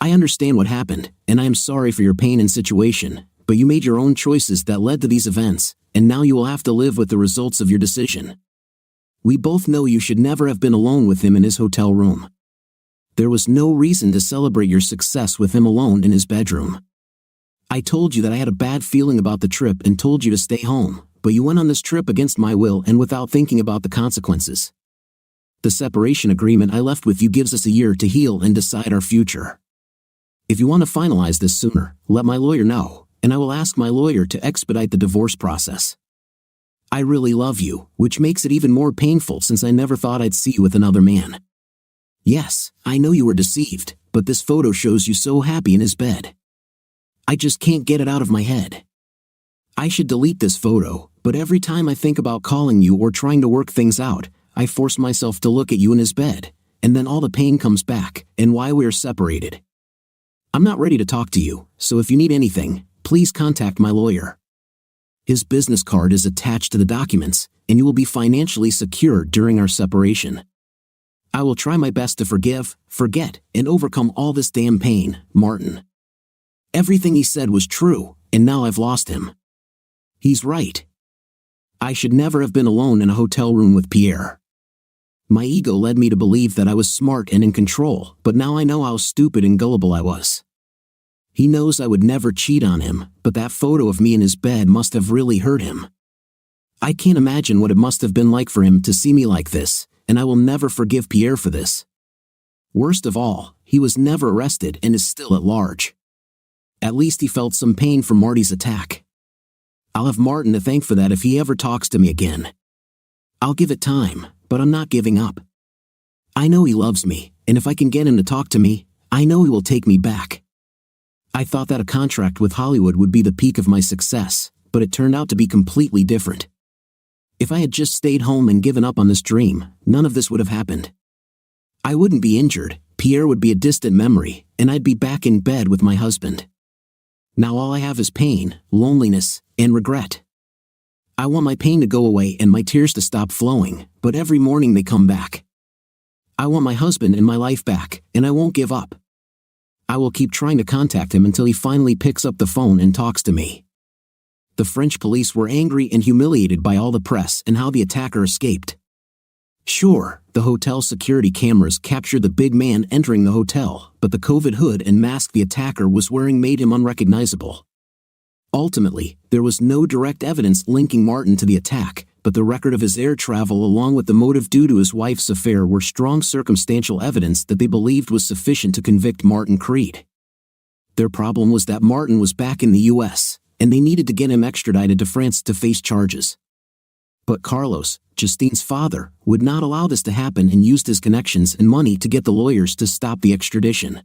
I understand what happened, and I am sorry for your pain and situation, but you made your own choices that led to these events, and now you will have to live with the results of your decision. We both know you should never have been alone with him in his hotel room. There was no reason to celebrate your success with him alone in his bedroom. I told you that I had a bad feeling about the trip and told you to stay home, but you went on this trip against my will and without thinking about the consequences. The separation agreement I left with you gives us a year to heal and decide our future. If you want to finalize this sooner, let my lawyer know, and I will ask my lawyer to expedite the divorce process. I really love you, which makes it even more painful since I never thought I'd see you with another man. Yes, I know you were deceived, but this photo shows you so happy in his bed. I just can't get it out of my head. I should delete this photo, but every time I think about calling you or trying to work things out, I force myself to look at you in his bed, and then all the pain comes back, and why we are separated. I'm not ready to talk to you, so if you need anything, please contact my lawyer. His business card is attached to the documents, and you will be financially secure during our separation. I will try my best to forgive, forget, and overcome all this damn pain, Martin." Everything he said was true, and now I've lost him. He's right. I should never have been alone in a hotel room with Pierre. My ego led me to believe that I was smart and in control, but now I know how stupid and gullible I was. He knows I would never cheat on him, but that photo of me in his bed must have really hurt him. I can't imagine what it must have been like for him to see me like this, and I will never forgive Pierre for this. Worst of all, he was never arrested and is still at large. At least he felt some pain from Marty's attack. I'll have Martin to thank for that if he ever talks to me again. I'll give it time, but I'm not giving up. I know he loves me, and if I can get him to talk to me, I know he will take me back. I thought that a contract with Hollywood would be the peak of my success, but it turned out to be completely different. If I had just stayed home and given up on this dream, none of this would have happened. I wouldn't be injured, Pierre would be a distant memory, and I'd be back in bed with my husband. Now all I have is pain, loneliness, and regret. I want my pain to go away and my tears to stop flowing, but every morning they come back. I want my husband and my life back, and I won't give up. I will keep trying to contact him until he finally picks up the phone and talks to me. The French police were angry and humiliated by all the press and how the attacker escaped. Sure, the hotel security cameras captured the big man entering the hotel, but the COVID hood and mask the attacker was wearing made him unrecognizable. Ultimately, there was no direct evidence linking Martin to the attack, but the record of his air travel along with the motive due to his wife's affair were strong circumstantial evidence that they believed was sufficient to convict Martin Creed. Their problem was that Martin was back in the US, and they needed to get him extradited to France to face charges. But Carlos, Justine's father, would not allow this to happen and used his connections and money to get the lawyers to stop the extradition.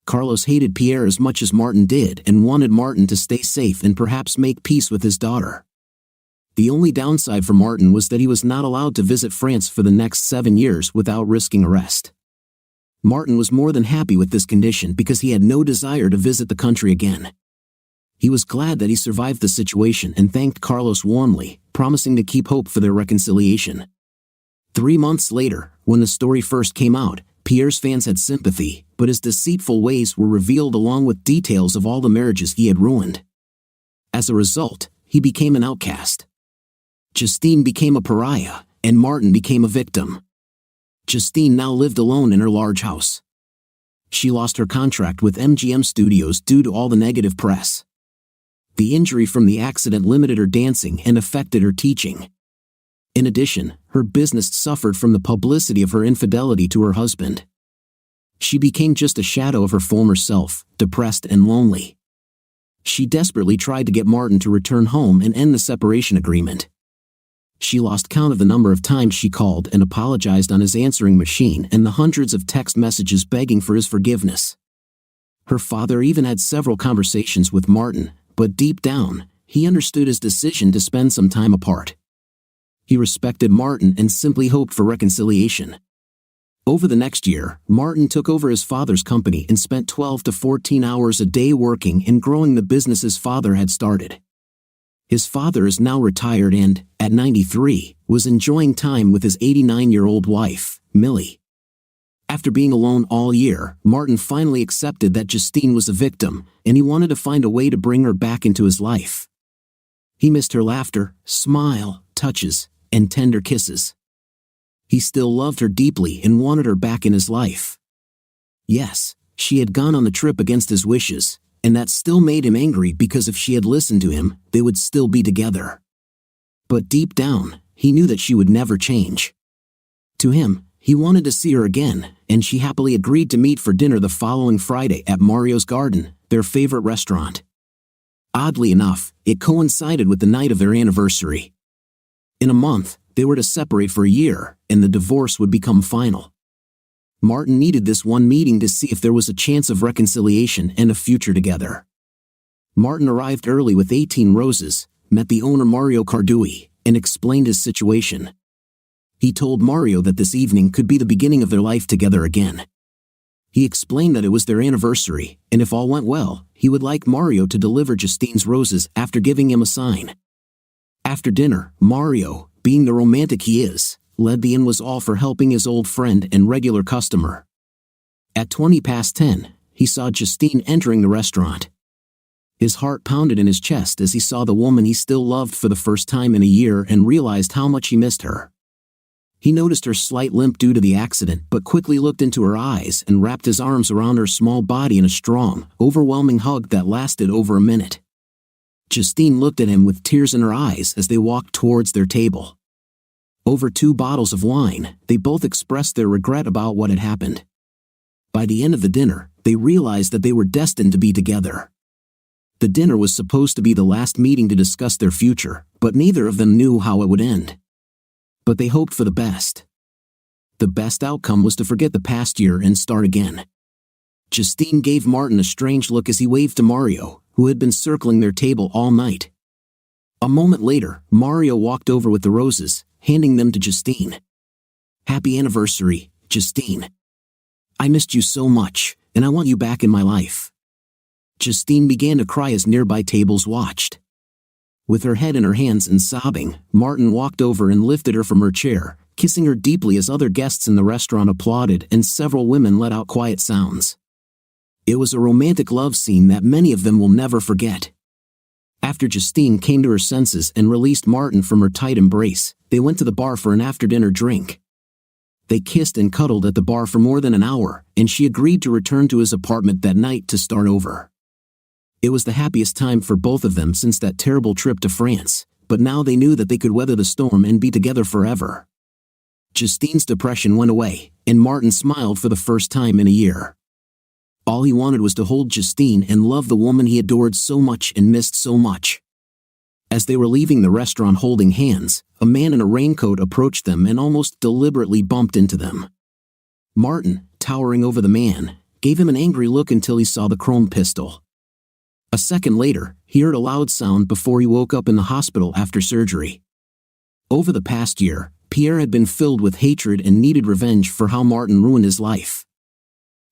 Carlos hated Pierre as much as Martin did and wanted Martin to stay safe and perhaps make peace with his daughter. The only downside for Martin was that he was not allowed to visit France for the next 7 years without risking arrest. Martin was more than happy with this condition because he had no desire to visit the country again. He was glad that he survived the situation and thanked Carlos warmly, promising to keep hope for their reconciliation. 3 months later, when the story first came out, Pierre's fans had sympathy, but his deceitful ways were revealed along with details of all the marriages he had ruined. As a result, he became an outcast. Justine became a pariah, and Martin became a victim. Justine now lived alone in her large house. She lost her contract with MGM Studios due to all the negative press. The injury from the accident limited her dancing and affected her teaching. In addition, her business suffered from the publicity of her infidelity to her husband. She became just a shadow of her former self, depressed and lonely. She desperately tried to get Martin to return home and end the separation agreement. She lost count of the number of times she called and apologized on his answering machine and the hundreds of text messages begging for his forgiveness. Her father even had several conversations with Martin, but deep down, he understood his decision to spend some time apart. He respected Martin and simply hoped for reconciliation. Over the next year, Martin took over his father's company and spent 12 to 14 hours a day working and growing the business his father had started. His father is now retired and, at 93, was enjoying time with his 89-year-old wife, Millie. After being alone all year, Martin finally accepted that Justine was a victim, and he wanted to find a way to bring her back into his life. He missed her laughter, smile, touches, and tender kisses. He still loved her deeply and wanted her back in his life. Yes, she had gone on the trip against his wishes, and that still made him angry because if she had listened to him, they would still be together. But deep down, he knew that she would never change. To him, he wanted to see her again, and she happily agreed to meet for dinner the following Friday at Mario's Garden, their favorite restaurant. Oddly enough, it coincided with the night of their anniversary. In a month, they were to separate for a year, and the divorce would become final. Martin needed this one meeting to see if there was a chance of reconciliation and a future together. Martin arrived early with 18 roses, met the owner Mario Cardui, and explained his situation. He told Mario that this evening could be the beginning of their life together again. He explained that it was their anniversary, and if all went well, he would like Mario to deliver Justine's roses after giving him a sign. After dinner, Mario, being the romantic he is, led the in was all for helping his old friend and regular customer. At 10:20, he saw Justine entering the restaurant. His heart pounded in his chest as he saw the woman he still loved for the first time in a year and realized how much he missed her. He noticed her slight limp due to the accident but quickly looked into her eyes and wrapped his arms around her small body in a strong, overwhelming hug that lasted over a minute. Justine looked at him with tears in her eyes as they walked towards their table. Over 2 bottles of wine, they both expressed their regret about what had happened. By the end of the dinner, they realized that they were destined to be together. The dinner was supposed to be the last meeting to discuss their future, but neither of them knew how it would end. But they hoped for the best. The best outcome was to forget the past year and start again. Justine gave Martin a strange look as he waved to Mario, who had been circling their table all night. A moment later, Mario walked over with the roses, handing them to Justine. "Happy anniversary, Justine. I missed you so much, and I want you back in my life." Justine began to cry as nearby tables watched. With her head in her hands and sobbing, Martin walked over and lifted her from her chair, kissing her deeply as other guests in the restaurant applauded and several women let out quiet sounds. It was a romantic love scene that many of them will never forget. After Justine came to her senses and released Martin from her tight embrace, they went to the bar for an after-dinner drink. They kissed and cuddled at the bar for more than an hour, and she agreed to return to his apartment that night to start over. It was the happiest time for both of them since that terrible trip to France, but now they knew that they could weather the storm and be together forever. Justine's depression went away, and Martin smiled for the first time in a year. All he wanted was to hold Justine and love the woman he adored so much and missed so much. As they were leaving the restaurant holding hands, a man in a raincoat approached them and almost deliberately bumped into them. Martin, towering over the man, gave him an angry look until he saw the chrome pistol. A second later, he heard a loud sound before he woke up in the hospital after surgery. Over the past year, Pierre had been filled with hatred and needed revenge for how Martin ruined his life.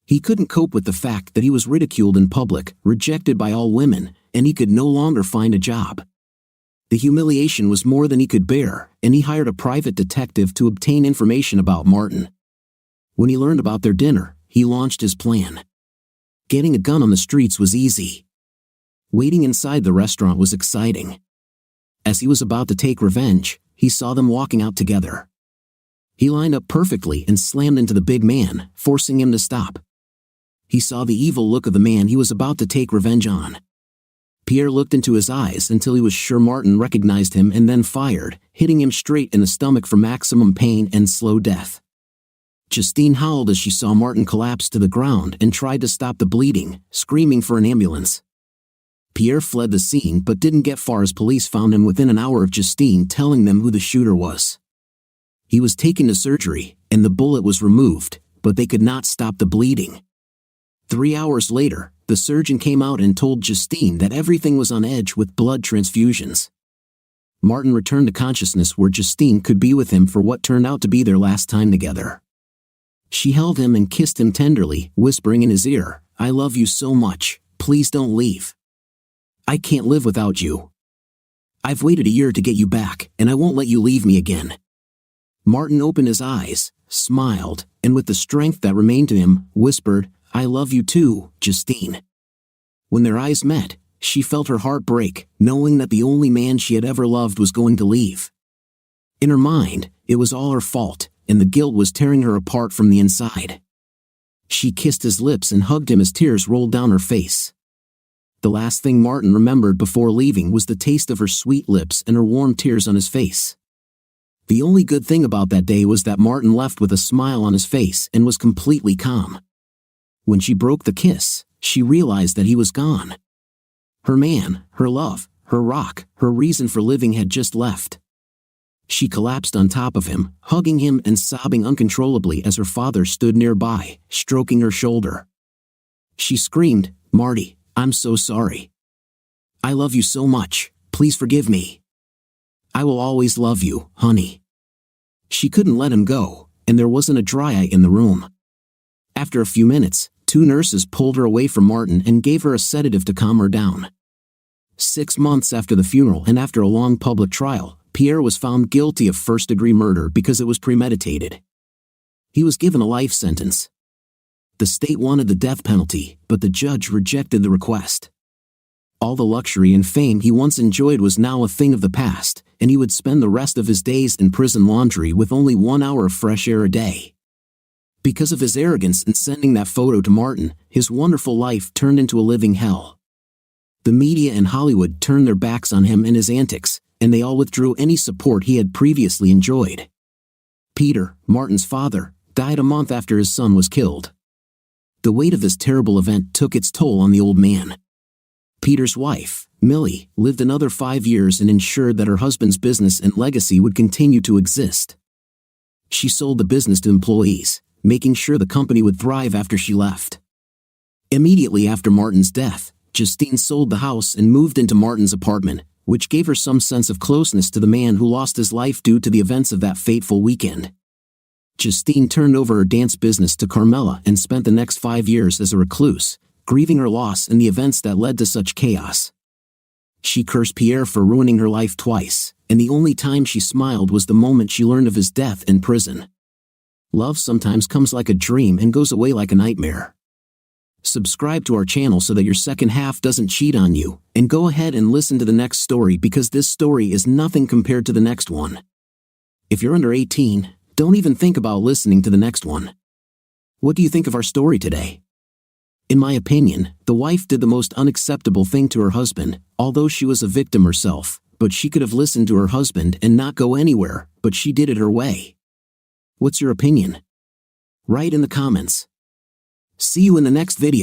He couldn't cope with the fact that he was ridiculed in public, rejected by all women, and he could no longer find a job. The humiliation was more than he could bear, and he hired a private detective to obtain information about Martin. When he learned about their dinner, he launched his plan. Getting a gun on the streets was easy. Waiting inside the restaurant was exciting. As he was about to take revenge, he saw them walking out together. He lined up perfectly and slammed into the big man, forcing him to stop. He saw the evil look of the man he was about to take revenge on. Pierre looked into his eyes until he was sure Martin recognized him and then fired, hitting him straight in the stomach for maximum pain and slow death. Justine howled as she saw Martin collapse to the ground and tried to stop the bleeding, screaming for an ambulance. Pierre fled the scene but didn't get far as police found him within an hour of Justine telling them who the shooter was. He was taken to surgery, and the bullet was removed, but they could not stop the bleeding. 3 hours later, the surgeon came out and told Justine that everything was on edge with blood transfusions. Martin returned to consciousness where Justine could be with him for what turned out to be their last time together. She held him and kissed him tenderly, whispering in his ear, "I love you so much, please don't leave. I can't live without you. I've waited a year to get you back, and I won't let you leave me again." Martin opened his eyes, smiled, and with the strength that remained to him, whispered, "I love you too, Justine." When their eyes met, she felt her heart break, knowing that the only man she had ever loved was going to leave. In her mind, it was all her fault, and the guilt was tearing her apart from the inside. She kissed his lips and hugged him as tears rolled down her face. The last thing Martin remembered before leaving was the taste of her sweet lips and her warm tears on his face. The only good thing about that day was that Martin left with a smile on his face and was completely calm. When she broke the kiss, she realized that he was gone. Her man, her love, her rock, her reason for living had just left. She collapsed on top of him, hugging him and sobbing uncontrollably as her father stood nearby, stroking her shoulder. She screamed, "Marty, I'm so sorry. I love you so much, please forgive me. I will always love you, honey." She couldn't let him go, and there wasn't a dry eye in the room. After a few minutes, 2 nurses pulled her away from Martin and gave her a sedative to calm her down. 6 months after the funeral and after a long public trial, Pierre was found guilty of first-degree murder because it was premeditated. He was given a life sentence. The state wanted the death penalty, but the judge rejected the request. All the luxury and fame he once enjoyed was now a thing of the past, and he would spend the rest of his days in prison laundry with only 1 hour of fresh air a day. Because of his arrogance in sending that photo to Martin, his wonderful life turned into a living hell. The media and Hollywood turned their backs on him and his antics, and they all withdrew any support he had previously enjoyed. Peter, Martin's father, died a month after his son was killed. The weight of this terrible event took its toll on the old man. Peter's wife, Millie, lived another 5 years and ensured that her husband's business and legacy would continue to exist. She sold the business to employees, making sure the company would thrive after she left. Immediately after Martin's death, Justine sold the house and moved into Martin's apartment, which gave her some sense of closeness to the man who lost his life due to the events of that fateful weekend. Justine turned over her dance business to Carmela and spent the next 5 years as a recluse, grieving her loss and the events that led to such chaos. She cursed Pierre for ruining her life twice, and the only time she smiled was the moment she learned of his death in prison. Love sometimes comes like a dream and goes away like a nightmare. Subscribe to our channel so that your second half doesn't cheat on you, and go ahead and listen to the next story because this story is nothing compared to the next one. If you're under 18, don't even think about listening to the next one. What do you think of our story today? In my opinion, the wife did the most unacceptable thing to her husband, although she was a victim herself, but she could have listened to her husband and not go anywhere, but she did it her way. What's your opinion? Write in the comments. See you in the next video.